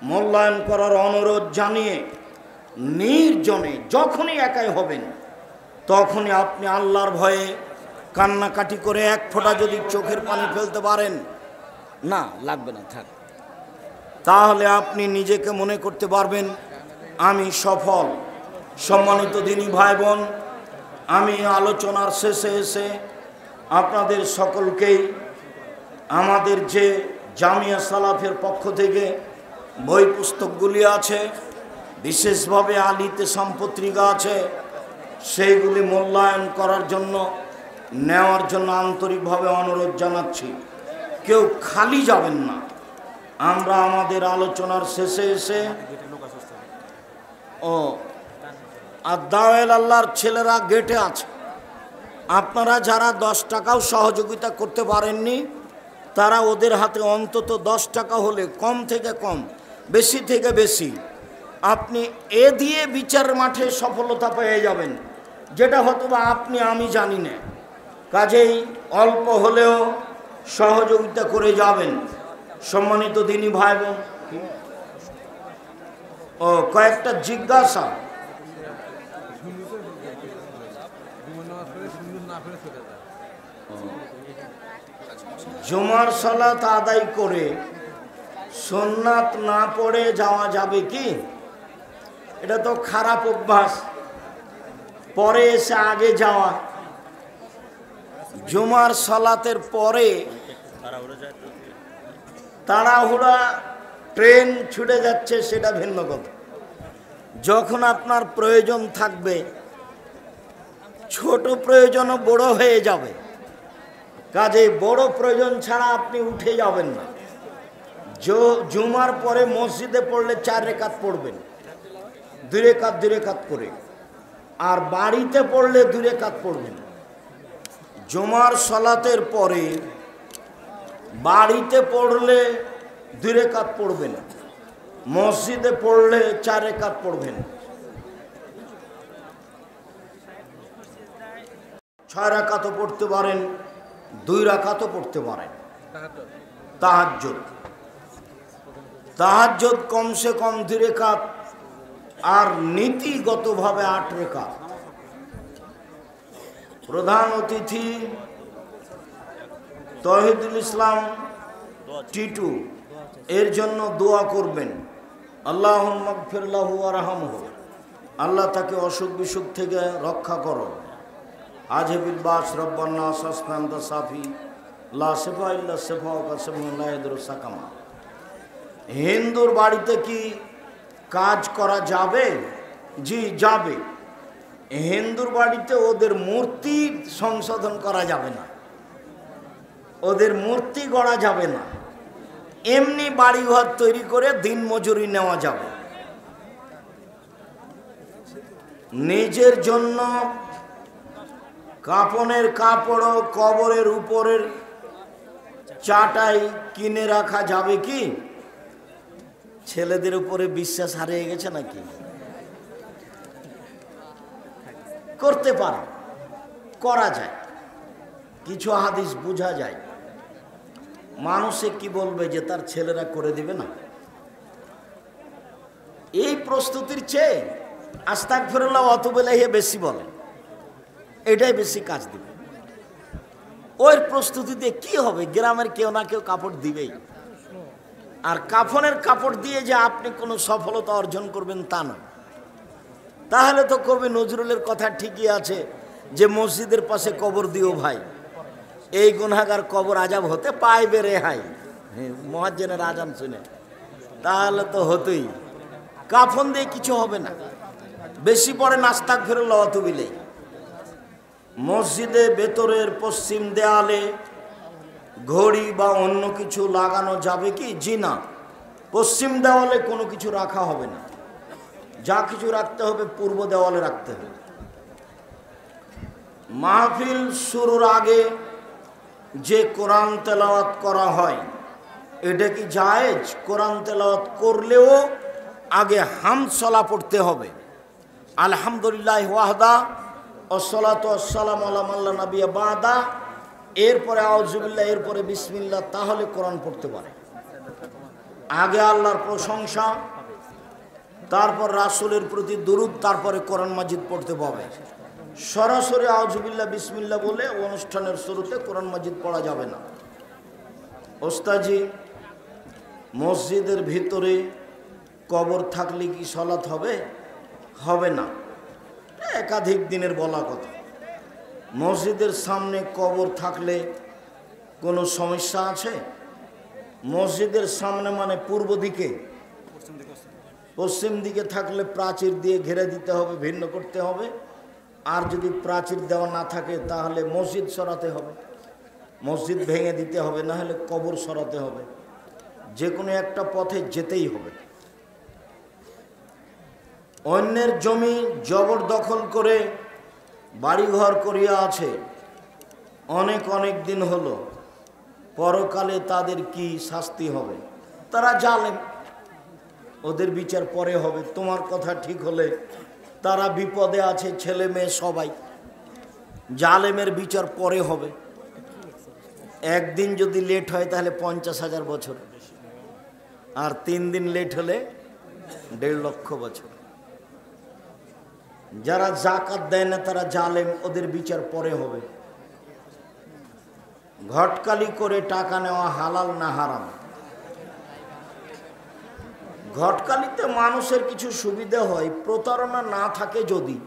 মূল্যায়ন করার অনুরোধ জানিয়ে নির্জনে যখনই একাই হবেন তখনই আপনি আল্লাহর ভয়ে কান্নাকাটি করে এক ফোঁটা যদি চোখের পানি ফেলতে পারেন, না লাগবে না থাক, তাহলে আপনি নিজেকে মনে করতে পারবেন আমি সফল। সম্মানিত দিনী ভাই বোন, আমি আলোচনার শেষে এসে আপনাদের সকলকেই আমাদের যে জামিয়া সালাফের পক্ষ থেকে বই পুস্তকগুলি আছে, বিশেষভাবে আলিতে সম্পত্রিকা আছে, সেইগুলি মূল্যায়ন করার জন্য নেওয়ার জন্য আন্তরিকভাবে অনুরোধ জানাচ্ছি। কেউ খালি যাবেন না। আমরা আমাদের আলোচনার শেষে এসে আর দাওয়াল আল্লাহর ছেলেরা গেটে আছে, আপনারা যারা 10 টাকাও সহযোগিতা করতে পারেননি তারা ওদের হাতে অন্তত 10 টাকা হলে, কম থেকে কম বেশি থেকে বেশি, আপনি এ দিয়ে বিচার মাঠে সফলতা পেয়ে যাবেন, যেটা হয়তো বা আপনি আমি জানি না। কাজেই অল্প হলেও সহযোগিতা করে যাবেন। সম্মানিত দিনী ভাই বোন, কয়েকটা জিজ্ঞাসা। জুমার সালাত আদায় করে সুন্নাত না পড়ে যাওয়া যাবে কি? এটা তো খারাপ অভ্যাস, পরে এসে আগে যাওয়া। জুমার সালাতের পরে তাড়াহুড়া ট্রেন ছুটে যাচ্ছে সেটা ভিন্ন কথা। যখন আপনার প্রয়োজন থাকবে, ছোট প্রয়োজনও বড় হয়ে যাবে, কাজে বড় প্রয়োজন ছাড়া আপনি উঠে যাবেন না। জুমার পরে মসজিদে পড়লে 4 রেকাত পড়বেন, 2 রেকাত 2 রেকাত করে, আর বাড়িতে পড়লে 2 রেকাত পড়বেন। জুমার সালাতের পরে বাড়িতে পড়লে 2 রেকাত পড়বেন, মসজিদে পড়লে 4 রেকাত পড়বেন। 6 রাকাতও পড়তে পারেন, 2 রাকাতও পড়তে পারেন। তাহাজ্জুদ কমসে কম 2 রেকাত, আর নীতিগতভাবে 8 রেকাত। প্রধান অতিথি তৌহিদুল ইসলাম টিটু, এর জন্য দোয়া করবেন। আল্লাহুম্মা গফির লাহু ওয়ারহামহু, আল্লাহ তাকে অসুখ বিসুখ থেকে রক্ষা করো। আজহিবিল বাস রব্বান নাস আসমানদা সাফি লা শিফা ইল্লা শিফাউকা শিফাউন লা ইয়াদুরু সাকামা। হিন্দুর বাড়িতে কি কাজ করা যাবে? জি যাবে। হিন্দুর বাড়িতে ওদের মূর্তি সংশোধন করা যাবে না, ওদের মূর্তি গড়া যাবে না। এমনি বাড়িঘর তৈরি করে দিন মজুরি নেওয়া যাবে। নিজের জন্য কাপনের কাপড়, কবরের উপরের চাটাই কিনে রাখা যাবে কি? ছেলেদের উপরে বিশ্বাস হারিয়ে গেছে নাকি? করতে পারে, করা যায়, কিছু হাদিস বোঝা যায়। মানুষে কি বলবে যে তার ছেলেরা করে দিবে না? এই প্রস্তুতির চেয়ে আস্তাগফিরুল্লাহ ওয়া আতুবু ইলাইহি বেশি বলে, এটাই বেশি কাজ দিবে। ওই প্রস্তুতি দিয়ে কি হবে? গ্রামের কেউ না কেউ কাপড় দিবেই। আর কাফনের কাপড় দিয়ে যে আপনি কোনো সফলতা অর্জন করবেন তা নয়। তাহলে তো কবি নজরুলের কথা ঠিকই আছে যে মসজিদের পাশে কবর দিও ভাই, এই গুনাহগার কবর আজাব হতে পাইবে রেহাই। মুয়াজ্জিনের আজান শুনে তাহলে তো হতোই। কাফন দিয়ে কিছু হবে না, বেশি পড়ে আস্তাগফিরুল্লাহ ওয়া আতুবু ইলাইহি। মসজিদে ভেতরের পশ্চিম দেয়ালে ঘড়ি বা অন্য কিছু লাগানো যাবে কি? জি না, পশ্চিম দেওয়ালে কোনো কিছু রাখা হবে না। যা কিছু রাখতে হবে পূর্ব দেওয়ালে রাখতে হবে। মাহফিল শুরুর আগে যে কোরআন তেলাওয়াত করা হয়, এটা কি জায়েজ? কোরআন তেলাওয়াত করলেও আগে হামদ সালা পড়তে হবে। আলহামদুলিল্লাহ ওয়াহদা ওয়াসসালাতু ওয়াসসালামু আলা মান লা নাবিয়্যা বাদা, এরপরে আউযুবিল্লাহ, এরপরে বিসমিল্লাহ, তাহলে কোরআন পড়তে পারে। আগে আল্লাহর প্রশংসা, তারপর রাসূলের প্রতি দুরূদ, তারপরে কোরআন মাজিদ পড়তে পাবে। সরাসরি আউযুবিল্লাহ বিসমিল্লাহ বলে অনুষ্ঠানের শুরুতে কোরআন মাজিদ পড়া যাবে না। ওস্তাজি, মসজিদের ভিতরে কবর থাকলে কি সালাত হবে? হবে না। একাধিক দিনের বলা কথা। মসজিদের সামনে কবর থাকলে কোনো সমস্যা আছে? মসজিদের সামনে মানে পূর্ব দিকে, পশ্চিম দিকে থাকলে প্রাচীর দিয়ে ঘেরে দিতে হবে, ভিন্ন করতে হবে। আর যদি প্রাচীর দেওয়া না থাকে তাহলে মসজিদ সরাতে হবে, মসজিদ ভেঙে দিতে হবে, না হলে কবর সরাতে হবে। যে কোনো একটা পথে যেতেই হবে। অন্যের জমি জবরদখল করে বাড়িঘর করিয়া আছে অনেক অনেক দিন হলো, পরকালে তাদের কি শাস্তি হবে? তারা জালেম, ওদের বিচার পরে হবে। তোমার কথা ঠিক হলে তারা বিপদে আছে, ছেলে মেয়ে সবাই, জালেমের বিচার পরে হবে। একদিন যদি লেট হয় তাহলে 50,000 বছর, আর 3 দিন লেট হলে 1.5 লক্ষ বছর। যারা যাকাত দেয় না তারা জালেম, ওদের বিচার পরে হবে। ঘটকালি করে টাকা নেওয়া হালাল না হারাম? ঘটকালিতে মানুষের কিছু সুবিধা হয়, প্রতারণা না থাকে যদি,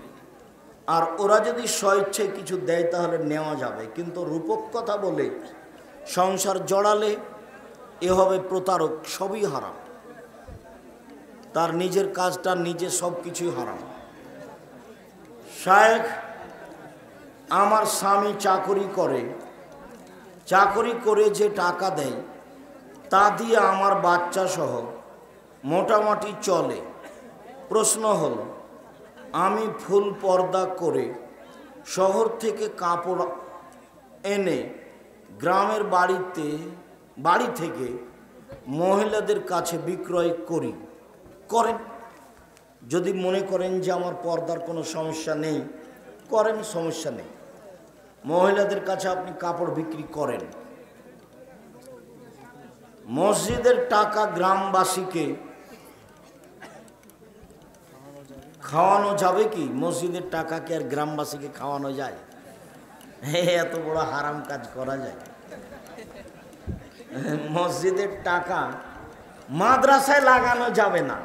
আর ওরা যদি স্বেচ্ছায় কিছু দেয় তাহলে নেওয়া যাবে। কিন্তু রূপক কথা বলে সংসার জড়ালে এ হবে প্রতারক, সবই হারাম। তার নিজের কাজটা নিজে সব কিছুই হারাম। শায়েখ, আমার স্বামী চাকরি করে যে টাকা দেয় তা দিয়ে আমার বাচ্চা সহ মোটামুটি চলে। প্রশ্ন হলো, আমি ফুল পর্দা করে শহর থেকে কাপড় এনে গ্রামের বাড়ি থেকে মহিলাদের কাছে বিক্রয় করেন। যদি মনে করেন যে আমার পর্দার কোনো সমস্যা নেই, করেন, সমস্যা নেই। মহিলাদের কাছে আপনি কাপড় বিক্রি করেন। মসজিদের টাকা গ্রামবাসীকে খাওয়ানো যাবে কি? মসজিদের টাকাকে আর গ্রামবাসীকে খাওয়ানো যায়? এত বড় হারাম কাজ করা যায়? মসজিদের টাকা মাদ্রাসায় লাগানো যাবে না,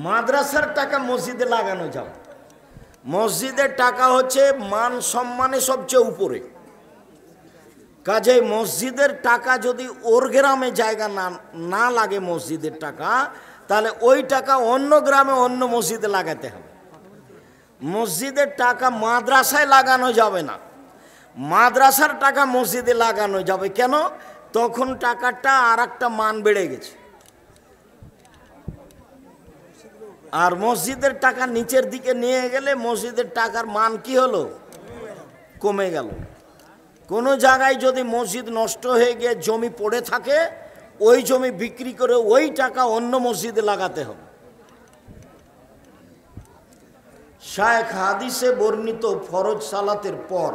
মাদ্রাসার টাকা মসজিদে লাগানো যাবে। মসজিদের টাকা হচ্ছে মান সম্মানে সবচেয়ে উপরে। কাজে মসজিদের টাকা যদি ওর গ্রামে জায়গা না লাগে মসজিদের টাকা, তাহলে ওই টাকা অন্য গ্রামে অন্য মসজিদে লাগাতে হবে। মসজিদের টাকা মাদ্রাসায় লাগানো যাবে না, মাদ্রাসার টাকা মসজিদে লাগানো যাবে। কেন? তখন টাকাটা আর একটা মান বেড়ে গেছে। আর মসজিদের টাকা নিচের দিকে নিয়ে গেলে মসজিদের টাকার মান কি হলো? কমে গেল। কোনো জায়গায় যদি মসজিদ নষ্ট হয়ে গিয়ে জমি পড়ে থাকে, ওই জমি বিক্রি করে ওই টাকা অন্য মসজিদে লাগাতে হবে। শায়েখ, হাদিসে বর্ণিত ফরজ সালাতের পর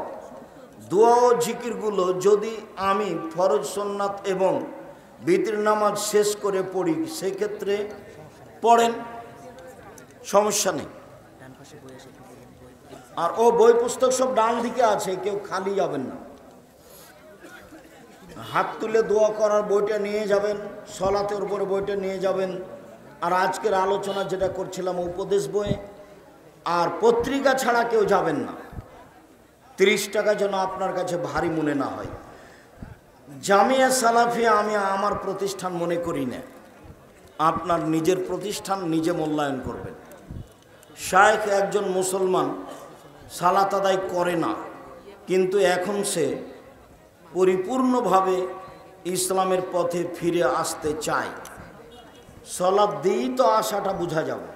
দোয়া ও জিকিরগুলো যদি আমি ফরজ সুন্নাত এবং বিতর নামাজ শেষ করে পড়ি, সেক্ষেত্রে পড়েন, সমস্যা নেই। আর বই পুস্তক সব ডান দিকে আছে, কেউ খালি যাবেন না। হাত তুলে দোয়া করার বইটা নিয়ে যাবেন, সলাতের উপরে বইটা নিয়ে যাবেন। আর আজকের আলোচনা যেটা করছিলাম উপদেশ বই, আর পত্রিকা ছাড়া কেউ যাবেন না। 30 টাকা যেন আপনার কাছে ভারী মনে না হয়। জামিয়া সালাফিয়া আমি আমার প্রতিষ্ঠান মনে করি না, আপনার নিজের প্রতিষ্ঠান নিজে মূল্যায়ন করবেন। শায়েখ একজন মুসলমান সালাত আদায় করে না, কিন্তু এখন সে পরিপূর্ণভাবে ইসলামের পথে ফিরে আসতে চায়। সালাত দিয়েই তো আশাটা বোঝা যাবে।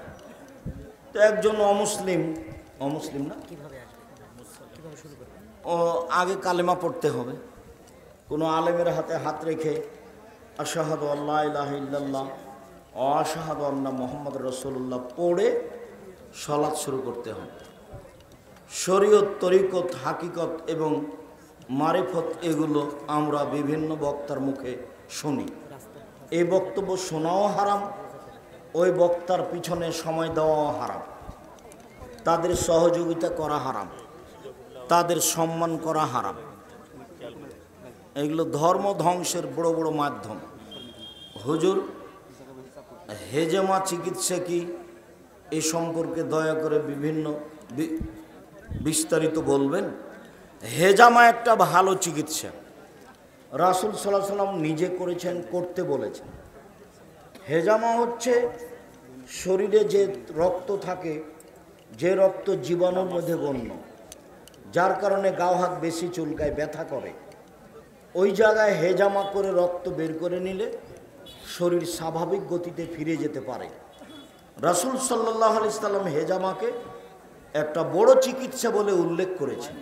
তো একজন অমুসলিম না, ও আগে কালেমা পড়তে হবে। কোনো আলেমের হাতে হাত রেখে আশহাদু আল্লা ইলাহা ইল্লাল্লাহ ও আশহাদু আন্না মুহাম্মদ রাসূলুল্লাহ পড়ে সালাত শুরু করতে হবে। শরীয়ত, তরিকত, হাকিকত এবং মারিফত এগুলো আমরা বিভিন্ন বক্তার মুখে শুনি। এই বক্তব্য শোনাও হারাম, ওই বক্তার পিছনে সময় দেওয়াও হারাম, তাদের সহযোগিতা করা হারাম, তাদের সম্মান করা হারাম। এগুলো ধর্ম ধ্বংসের বড় বড় মাধ্যম। হুজুর হেজামা চিকিৎসা কি এ সম্পর্কে দয়া করে বিভিন্ন বিস্তারিত বলবেন। হেজামা একটা ভালো চিকিৎসা, রাসূল সাল্লাল্লাহু আলাইহি ওয়াসাল্লাম নিজে করেছেন, করতে বলেছেন। হেজামা হচ্ছে শরীরে যে রক্ত থাকে, যে রক্ত জীবাণুর মধ্যে গণ্য, যার কারণে গাও হাত বেশি চুলকায়, ব্যথা করে, ওই জায়গায় হেজামা করে রক্ত বের করে নিলে শরীর স্বাভাবিক গতিতে ফিরে যেতে পারে। রাসূল সাল্লাল্লাহু আলাইহি ওয়াসাল্লাম হেজামাকে একটা বড় চিকিৎসা বলে উল্লেখ করেছেন।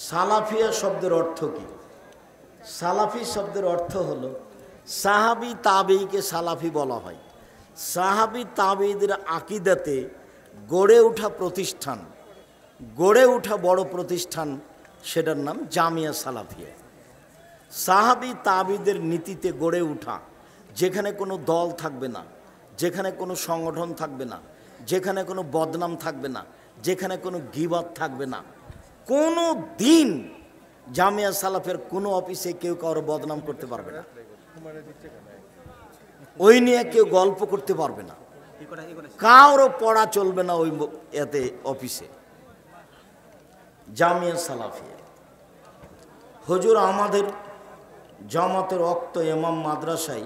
সালাফিয়া শব্দের অর্থ কি? সালাফি শব্দের অর্থ হলো, সাহাবী তাবেঈকে সালাফি বলা হয়। সাহাবী তাবেঈদের আকীদাতে গড়ে ওঠা প্রতিষ্ঠান, গড়ে ওঠা বড় প্রতিষ্ঠান, সেটার নাম জামিয়া সালাফিয়া। সাহাবী তাবেঈদের নীতিতে গড়ে ওঠা, যেখানে কোনো দল থাকবে না, যেখানে কোনো সংগঠন থাকবে না, যেখানে কোনো বদনাম থাকবে না, যেখানে কোনো গীবত থাকবে না। কোনো দিন জামিয়া সালাফের কোনো অফিসে কেউ কারো বদনাম করতে পারবে না, ওই নিয়ে কেউ গল্প করতে পারবে না, কারো পড়া চলবে না ওই এতে অফিসে। জামিয়া সালাফিয়া। হুজুর আমাদের জামাতের ওক্ত ইমাম মাদ্রাসায়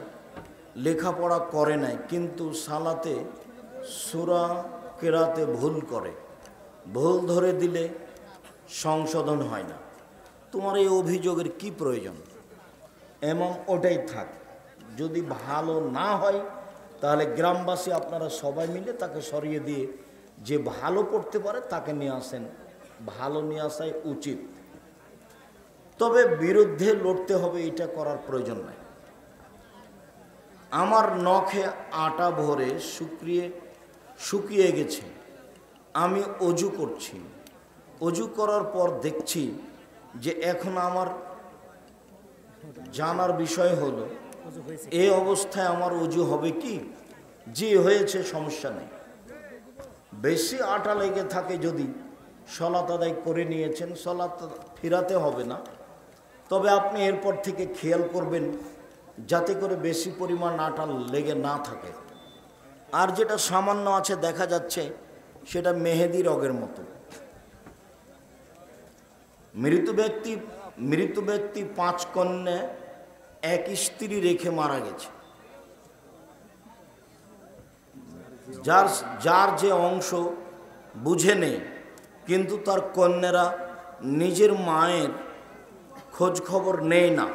লেখাপড়া করে নাই, কিন্তু সালাতে সূরা কেরাতে ভুল করে, ভুল ধরে দিলে সংশোধন হয় না। তোমার এই অভিযোগের কি প্রয়োজন? এমাম ওটাই থাক, যদি ভালো না হয় তাহলে গ্রামবাসী আপনারা সবাই মিলে তাকে সরিয়ে দিয়ে যে ভালো পড়তে পারে তাকে নিয়ে আসেন, ভালো নিয়ে আসাই উচিত। তবে বিরুদ্ধে লড়তে হবে, এটা করার প্রয়োজন নাই। আমার নখে আটা ভরে শুকিয়ে গেছে, আমি অজু করছি, অজু করার পর দেখছি যে এখন আমার জানার বিষয় হলো এই অবস্থায় আমার অজু হবে কি? জি হয়েছে, সমস্যা নেই। বেশি আটা লেগে থাকে, যদি সালাত আদায় করে নিয়েছেন, সালাত ফিরাতে হবে না। তবে আপনি এরপর থেকে খেয়াল করবেন যাতে করে বেশি পরিমাণ আটা লেগে না থাকে। আর যেটা সামান্য আছে দেখা যাচ্ছে সেটা মেহেদি রগের মতো। মৃত ব্যক্তি 5 কন্যা 1 স্ত্রী রেখে মারা গেছে। যার যে অংশ বুঝে নেই, কিন্তু তার কন্যারা নিজের মায়ের খোঁজ খবর নেয় না।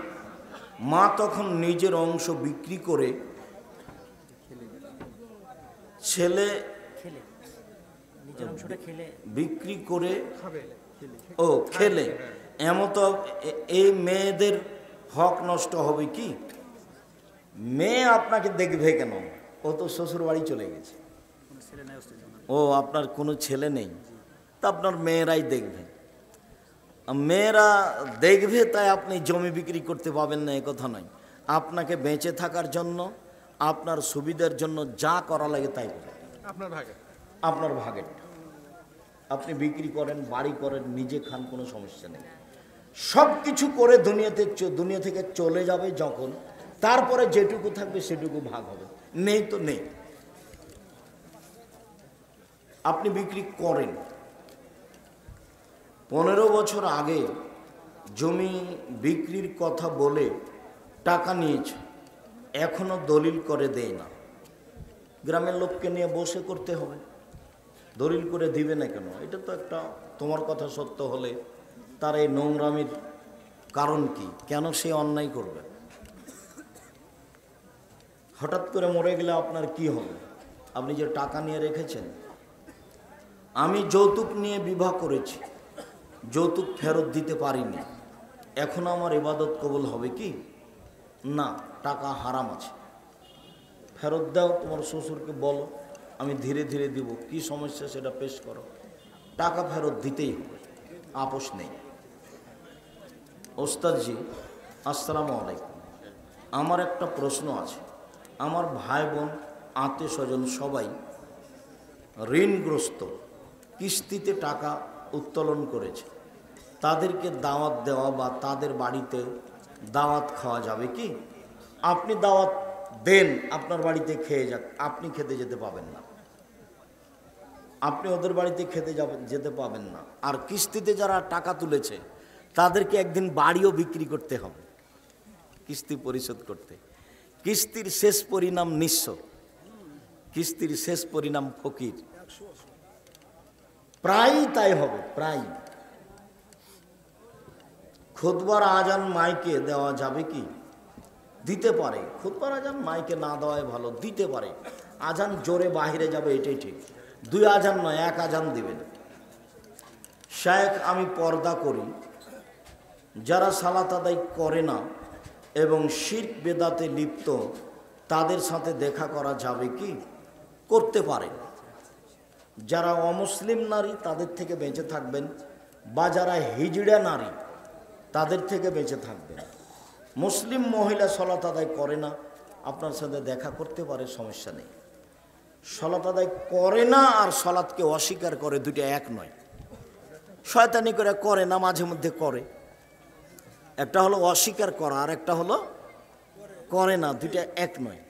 মা তখন নিজের অংশ বিক্রি করে খেলে এমতো এই মেয়েদের হক নষ্ট হবে কি? মেয়ে আপনাকে দেখবে কেন? ও তো শ্বশুর বাড়ি চলে গেছে। ও আপনার কোনো ছেলে নেই, তা আপনার মেয়েরাই দেখবে। মেয়েরা দেখবে তাই আপনি জমি বিক্রি করতে পাবেন না, একথা নয়। আপনাকে বেঁচে থাকার জন্য, আপনার সুবিধার জন্য যা করা লাগে তাই করেন। আপনার ভাগের আপনি বিক্রি করেন, বাড়ি করেন, নিজে খান, কোনো সমস্যা নেই। সব কিছু করে দুনিয়া থেকে চলে যাবে যখন, তারপরে যেটুকু থাকবে সেটুকু ভাগ হবে, নেই তো নেই। আপনি বিক্রি করেন। 15 বছর আগে জমি বিক্রির কথা বলে টাকা নিয়েছে, এখনো দলিল করে দেয় না। গ্রামের লোককে নিয়ে বসে করতে হবে, দলিল করে দিবে না কেন? এটা তো একটা, তোমার কথা সত্য হলে তার এই নোংরামির কারণ কি? কেন সে অন্যায় করবে? হঠাৎ করে মরে গেলে আপনার কি হবে? আপনি যে টাকা নিয়ে রেখেছেন। আমি যৌতুক নিয়ে বিবাহ করেছি, যৌতুক ফেরত দিতে পারিনি, এখন আমার ইবাদত কবুল হবে কি? না, টাকা হারাম আছে, ফেরত দাও। তোমার শ্বশুরকে বলো আমি ধীরে ধীরে দিব, কি সমস্যা সেটা পেশ করো, টাকা ফেরত দিতেই হবে, আপোষ নেই। ওস্তাদজি আসসালামু আলাইকুম। আমার একটা প্রশ্ন আছে, আমার ভাই বোন আত্মীয় স্বজন সবাই ঋণগ্রস্ত, কিস্তিতে টাকা উত্তোলন করেছে, তাদেরকে দাওয়াত দেওয়া বা তাদের বাড়িতে দাওয়াত খাওয়া যাবে কি? আপনি দাওয়াত দেন, আপনার বাড়িতে খেয়ে যাক, আপনি খেতে যেতে পাবেন না, আপনি ওদের বাড়িতে খেতে যেতে পাবেন না। আর কিস্তিতে যারা টাকা তুলেছে তাদেরকে একদিন বাড়িও বিক্রি করতে হবে কিস্তি পরিশোধ করতে। কিস্তির শেষ পরিণাম নিঃস্ব, কিস্তির শেষ পরিণাম ফকির, প্রায়ই তাই হবে। প্রায় খুতবার আজান মাইকে দেওয়া যাবে কি? দিতে পারে। খুতবার আজান মাইকে না দেওয়াই ভালো, দিতে পারে। আজান জোরে বাহিরে যাবে এটাই ঠিক। 2 আজান নয়, 1 আজান দিবেন। শেখ আমি পর্দা করি, যারা সালাত আদায় করে না এবং শিরক বেদাতে লিপ্ত, তাদের সাথে দেখা করা যাবে কি? করতে পারে। যারা অমুসলিম নারী তাদের থেকে বেঁচে থাকবেন, বা যারা হিজড়া নারী তাদের থেকে বেঁচে থাকবেন। মুসলিম মহিলা সালাত আদায় করে না, আপনার সাথে দেখা করতে পারে, সমস্যা নেই। সালাত আদায় করে না আর সালাতকে অস্বীকার করে, দুটো এক নয়। শয়তানি করে না, মাঝে মধ্যে করে। একটা হলো অস্বীকার করা আর একটা হলো করে না, দুটো এক নয়।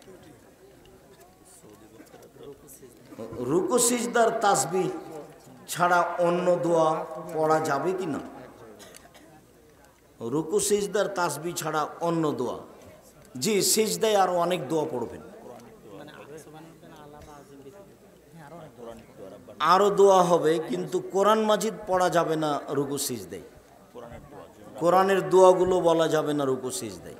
রুকু সিজদার তাসবিহ ছাড়া অন্য দোয়া পড়া যাবে কি না? রুকু সিজদার তাসবিহ ছাড়া অন্য দোয়া, জি সিজদায় আরো অনেক দোয়া পড়বেন, আরো দোয়া হবে, কিন্তু কোরআন মাজিদ পড়া যাবে না রুকু সিজদায়। কোরআনের দোয়াগুলো বলা যাবে না রুকু সিজদায়।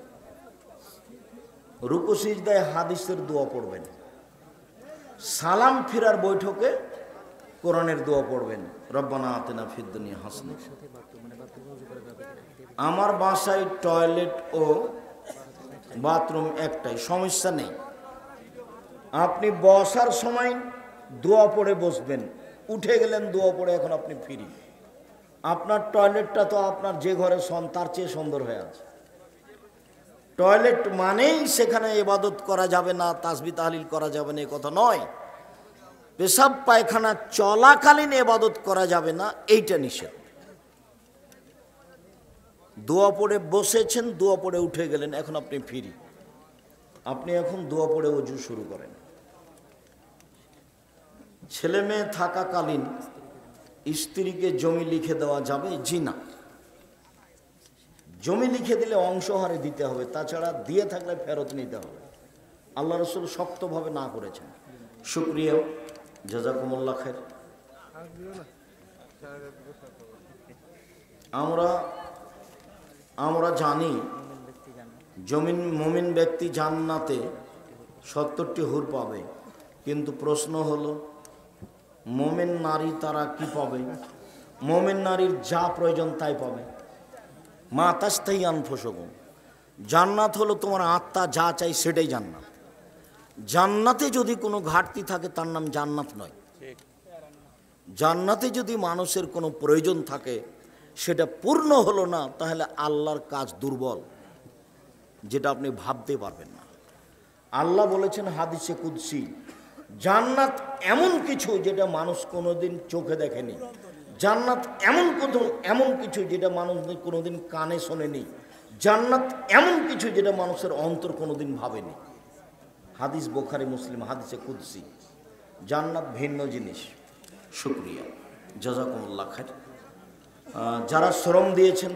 রুকু সিজদায় হাদিসের দোয়া পড়বেন। সালাম ফিরার বৈঠকে কোরআনের দোয়া পড়বেন, রব্বানা আতিনা ফিদ দুনিয়া হাসানা। আমার বাসায় টয়লেট ও বাথরুম একটাই, সমস্যা নেই। আপনি বসার সময় দোয়া পড়ে বসবেন, উঠে গেলেন দোয়া পড়ে, এখন আপনি ফ্রি। আপনার টয়লেটটা তো আপনার যে ঘরে তার চেয়ে সুন্দর হয়ে আছে। টয়লেট মানেই সেখানে ইবাদত করা যাবে না, তাসবিহ তাহলিল করা যাবে না, এ কথা নয়। পেশাব পায়খানা চলাকালীন ইবাদত করা যাবে না, এইটা নিষেধ। দোয়া পড়ে বসেছেন, দোয়া পড়ে উঠে গেলেন, এখন আপনি ফ্রি। আপনি এখন দোয়া পড়ে ওযু শুরু করেন। ছেলে মেয়ে থাকাকালীন স্ত্রীকে জমি লিখে দেওয়া যাবে? জি না। জমি লিখে দিলে অংশহারে দিতে হবে, তাছাড়া দিয়ে থাকলে ফেরত নিতে হবে। আল্লাহ রসুল শক্তভাবে না করেছেন। শুকরিয়া, জাযাকুমুল্লাহ খায়ের। আমরা জানি মুমিন ব্যক্তি জান্নাতে 70টি হুর পাবে, কিন্তু প্রশ্ন হলো মুমিন নারী তারা কি পাবে? মুমিন নারীর যা প্রয়োজন তাই পাবে। মা তাস্তাহি আনফুসুকুম, জান্নাত হলো তোমার আত্মা যা চাই সেটাই জান্নাত। জান্নাতে যদি কোনো ঘাটতি থাকে তার নাম জান্নাত নয়। জান্নাতে যদি মানুষের কোনো প্রয়োজন থাকে সেটা পূর্ণ হলো না, তাহলে আল্লাহর কাজ দুর্বল, যেটা আপনি ভাবতে পারবেন না। আল্লাহ বলেছেন হাদিসে কুদসি, জান্নাত এমন কিছু যেটা মানুষ কোনোদিন চোখে দেখেনি, জান্নাত এমন কিছু যেটা মানুষ কোনোদিন কানে শোনেনি, জান্নাত এমন কিছু যেটা মানুষের অন্তর কোনোদিন ভাবেনি। হাদিস বুখারী মুসলিম, হাদিসে কুদসি। জান্নাত ভিন্ন জিনিস। শুকরিয়া, জাযাকুমুল্লাহ খায়ের। যারা শ্রম দিয়েছেন